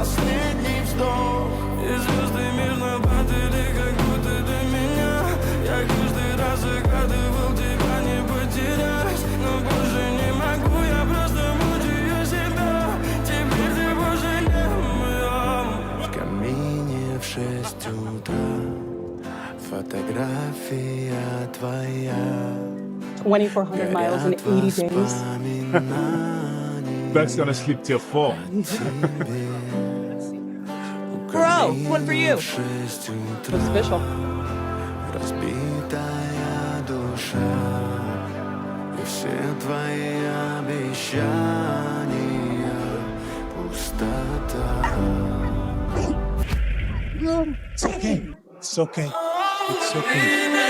последний вздох. И звезды мирно падали, как будто до меня. Я каждый раз загадывал тебя не потерять, но больше не могу, я просто мучаю себя. Теперь ты больше не моя. В камине в 6 утра фотография твоя. 2,400 miles in 80 days. That's gonna sleep till 4. Bro, one for you. It's official. Разбитая душа и все твои обещания пустота. It's okay. It's okay. It's okay.